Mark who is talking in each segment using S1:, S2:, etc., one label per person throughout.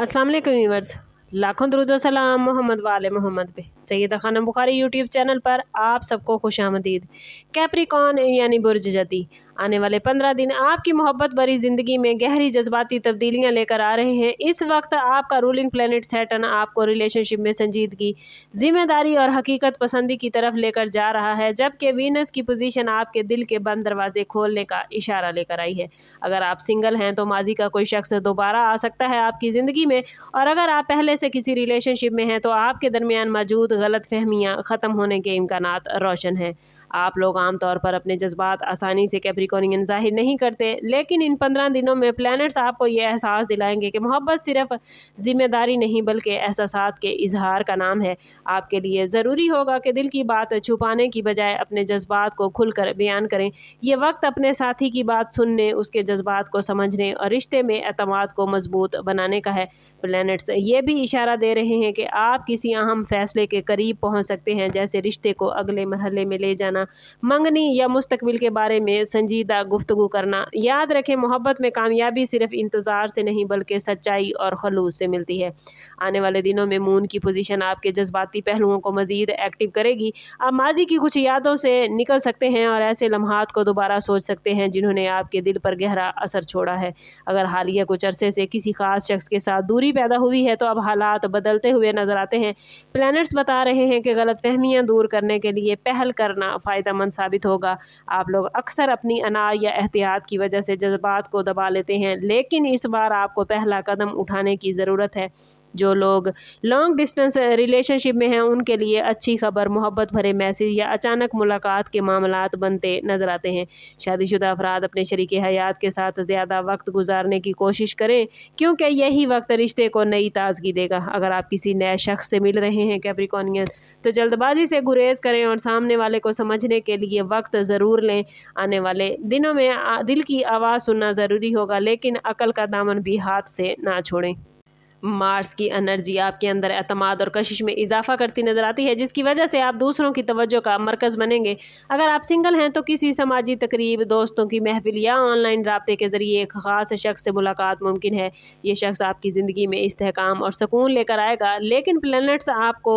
S1: अस्सलाम वालेकुम व्यूअर्स, लाखों दरूद व सलाम मोहम्मद वाले मोहम्मद पे। सैयदा खानम बुखारी यूट्यूब चैनल पर आप सबको खुशामदीद। कैप्रिकॉर्न यानी बुर्ज जती आने वाले 15 दिन आपकी मोहब्बत भरी ज़िंदगी में गहरी जज्बाती तब्दीलियां लेकर आ रहे हैं। इस वक्त आपका रूलिंग प्लेनेट सैटर्न आपको रिलेशनशिप में संजीदगी, जिम्मेदारी और हकीकत पसंदी की तरफ लेकर जा रहा है, जबकि वीनस की पोजीशन आपके दिल के बंद दरवाजे खोलने का इशारा लेकर आई है। अगर आप सिंगल हैं तो माजी का कोई शख्स दोबारा आ सकता है आपकी ज़िंदगी में, और अगर आप पहले से किसी रिलेशनशिप में हैं तो आपके दरमियान मौजूद गलतफहमियां ख़त्म होने के इम्कानात रोशन हैं। आप लोग आमतौर पर अपने जज्बात आसानी से कैप्रिकॉर्नियन जाहिर नहीं करते, लेकिन इन 15 दिनों में प्लैनेट्स आपको ये एहसास दिलाएंगे कि मोहब्बत सिर्फ जिम्मेदारी नहीं बल्कि एहसासात के इजहार का नाम है। आपके लिए ज़रूरी होगा कि दिल की बात छुपाने की बजाय अपने जज्बात को खुलकर बयान करें। ये वक्त अपने साथी की बात सुनने, उसके जज्बात को समझने और रिश्ते में एतमाद को मजबूत बनाने का है। प्लैनेट्स ये भी इशारा दे रहे हैं कि आप किसी अहम फैसले के करीब पहुंच सकते हैं, जैसे रिश्ते को अगले मरहले में ले जाना, मंगनी या मुस्तकबिल के बारे में संजीदा गुफ्तगू करना। याद रखें, मोहब्बत में कामयाबी सिर्फ इंतज़ार से नहीं बल्कि सच्चाई और खलूस से मिलती है। आने वाले दिनों में मून की पोजीशन आपके जज्बाती पहलुओं को मज़ीद एक्टिव करेगी। आप माजी की कुछ यादों से निकल सकते हैं और ऐसे लम्हात को दोबारा सोच सकते हैं जिन्होंने आपके दिल पर गहरा असर छोड़ा है। अगर हालिया कुछ अरसे से किसी खास शख्स के साथ दूरी पैदा हुई है तो अब हालात बदलते हुए नजर आते हैं। प्लैनेट्स बता रहे हैं कि गलतफहमियां दूर करने के लिए पहल करना फ़ायदेमंद साबित होगा। आप लोग अक्सर अपनी अना या एहतियात की वजह से जज्बात को दबा लेते हैं, लेकिन इस बार आपको पहला कदम उठाने की ज़रूरत है। जो लोग लॉन्ग डिस्टेंस रिलेशनशिप में हैं उनके लिए अच्छी खबर, मोहब्बत भरे मैसेज या अचानक मुलाकात के मामलात बनते नजर आते हैं। शादीशुदा अफराद अपने शरीके हयात के साथ ज़्यादा वक्त गुजारने की कोशिश करें, क्योंकि यही वक्त रिश्ते को नई ताजगी देगा। अगर आप किसी नए शख्स से मिल रहे हैं कैप्रिकॉर्नियन, तो जल्दबाजी से गुरेज करें और सामने वाले को समझने के लिए वक्त ज़रूर लें। आने वाले दिनों में दिल की आवाज़ सुनना ज़रूरी होगा, लेकिन अकल का दामन भी हाथ से ना छोड़ें। मार्स की एनर्जी आपके अंदर एतमाद और कशिश में इजाफा करती नजर आती है, जिसकी वजह से आप दूसरों की तवज्जो का मरकज़ बनेंगे। अगर आप सिंगल हैं तो किसी समाजी तकरीब, दोस्तों की महफिल या ऑनलाइन राब्ते के ज़रिए एक ख़ास शख्स से मुलाकात मुमकिन है। ये शख्स आपकी ज़िंदगी में इस्तेहकाम और सुकून लेकर आएगा, लेकिन प्लैनेट्स आपको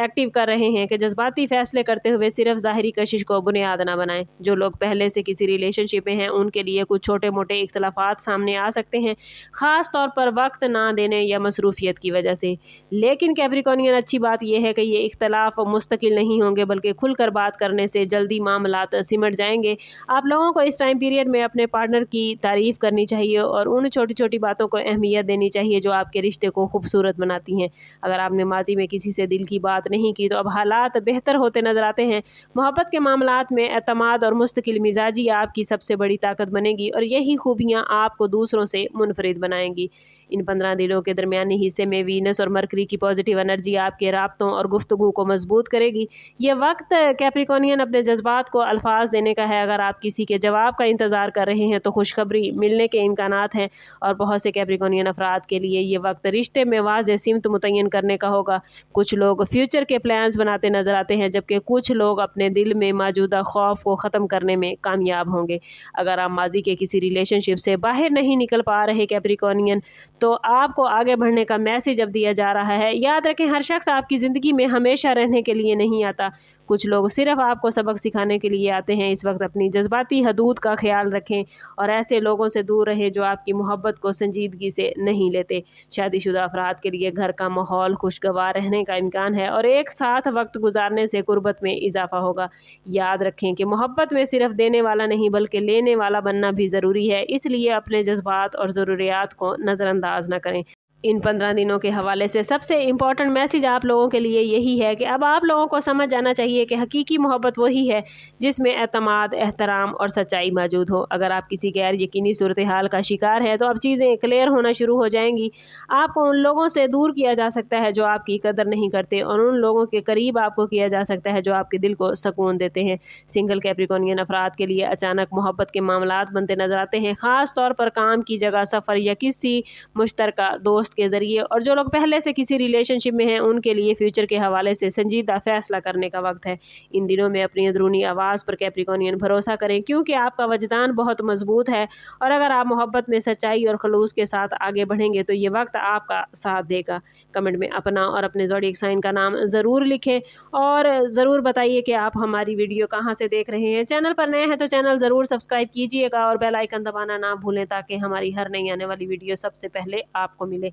S1: एक्टिव कर रहे हैं कि जज्बाती फ़ैसले करते हुए सिर्फ ज़ाहिरी कशिश को बुनियाद ना बनाएं। जो लोग पहले से किसी रिलेशनशिप में हैं उनके लिए कुछ छोटे मोटे इख्तलाफात सामने आ सकते हैं, ख़ास तौर पर वक्त ना देने या मसरूफियत की वजह से। लेकिन कैप्रिकॉर्नियन अच्छी बात यह है कि ये इख्तलाफ मुस्तकिल नहीं होंगे, बल्कि खुलकर बात करने से जल्दी मामलात सिमट जाएंगे। आप लोगों को इस टाइम पीरियड में अपने पार्टनर की तारीफ़ करनी चाहिए और उन छोटी छोटी बातों को अहमियत देनी चाहिए जो आपके रिश्ते को खूबसूरत बनाती हैं। अगर आपने माजी में किसी से दिल की बात नहीं की तो अब हालात बेहतर होते नजर आते हैं। मोहब्बत के मामलात में एतमाद और मुस्तकिल मिजाजी आपकी सबसे बड़ी ताकत बनेगी और यही खूबियाँ आपको दूसरों से मुनफरिद बनाएंगी। इन 15 दिनों के दरमियानी हिस्से में वीनस और मरकरी की पॉजिटिव एनर्जी आपके राब्तों और गुफ्तगू को मजबूत करेगी। ये वक्त कैप्रिकॉर्नियन अपने जज्बात को अल्फाज देने का है। अगर आप किसी के जवाब का इंतज़ार कर रहे हैं तो खुशखबरी मिलने के इम्कानात हैं, और बहुत से कैप्रिकॉर्नियन अफराद के लिए ये वक्त रिश्ते में वाज़ेह सिमत मुतय्यन करने का होगा। कुछ लोग फ्यूचर के प्लान्स बनाते नजर आते हैं, जबकि कुछ लोग अपने दिल में मौजूदा खौफ को ख़त्म करने में कामयाब होंगे। अगर आप माजी के किसी रिलेशनशिप से बाहर नहीं निकल पा रहे कैप्रिकॉर्नियन, तो आपको आगे बढ़ने का मैसेज अब दिया जा रहा है। याद रखें, हर शख्स आपकी ज़िंदगी में हमेशा रहने के लिए नहीं आता। कुछ लोग सिर्फ आपको सबक सिखाने के लिए आते हैं। इस वक्त अपनी जज्बाती हदूद का ख्याल रखें और ऐसे लोगों से दूर रहें जो आपकी मोहब्बत को संजीदगी से नहीं लेते। शादीशुदा अफराद के लिए घर का माहौल खुशगवार रहने का इम्कान है और एक साथ वक्त गुजारने से कुर्बत में इजाफा होगा। याद रखें कि मोहब्बत में सिर्फ देने वाला नहीं बल्कि लेने वाला बनना भी ज़रूरी है, इसलिए अपने जज्बात और ज़रूरियात को नज़रअंदाज न करें। इन 15 दिनों के हवाले से सबसे इम्पॉर्टेंट मैसेज आप लोगों के लिए यही है कि अब आप लोगों को समझ जाना चाहिए कि हकीकी मोहब्बत वही है जिसमें एतमाद, एहतराम और सच्चाई मौजूद हो। अगर आप किसी गैर यकीनी सूरत हाल का शिकार हैं तो अब चीज़ें क्लियर होना शुरू हो जाएंगी। आपको उन लोगों से दूर किया जा सकता है जो आपकी कदर नहीं करते, और उन लोगों के करीब आपको किया जा सकता है जो आपके दिल को सुकून देते हैं। सिंगल कैप्रिकॉर्नियन अफराद के लिए अचानक मोहब्बत के मामलात बनते नजर आते हैं, ख़ास तौर पर काम की जगह, सफ़र या किसी मुश्तरका दोस्त दोस्त के ज़रिए। और जो लोग पहले से किसी रिलेशनशिप में हैं उनके लिए फ्यूचर के हवाले से संजीदा फैसला करने का वक्त है। इन दिनों में अपनी अंदरूनी आवाज़ पर कैप्रिकॉनियन भरोसा करें, क्योंकि आपका वजदान बहुत मजबूत है और अगर आप मोहब्बत में सच्चाई और खलूस के साथ आगे बढ़ेंगे तो ये वक्त आपका साथ देगा। कमेंट में अपना और अपने ज़ोडिएक साइन का नाम ज़रूर लिखें और ज़रूर बताइए कि आप हमारी वीडियो कहाँ से देख रहे हैं। चैनल पर नए हैं तो चैनल ज़रूर सब्सक्राइब कीजिएगा और बेल आइकन दबाना ना भूलें ताकि हमारी हर नई आने वाली वीडियो सबसे पहले आपको मिले।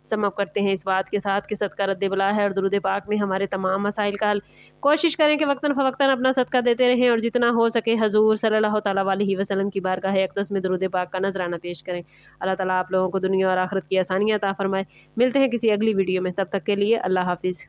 S1: समाप्त करते हैं इस बात के साथ कि सदका रद्द बला है और दुरूद पाक में हमारे तमाम मसाइल का हल। कोशिश करें कि वक्तन फ़वक्तन अपना सदका देते रहें और जितना हो सके हजूर सल्लल्लाहु तआला अलैहि वसल्लम की बारगाह अक़दस में दुरूद पाक का नजराना पेश करें। अल्लाह ताला आप लोगों को दुनिया और आखिरत की आसानियाँ अता फरमाए। मिलते हैं किसी अगली वीडियो में, तब तक के लिए अल्लाह हाफिज़।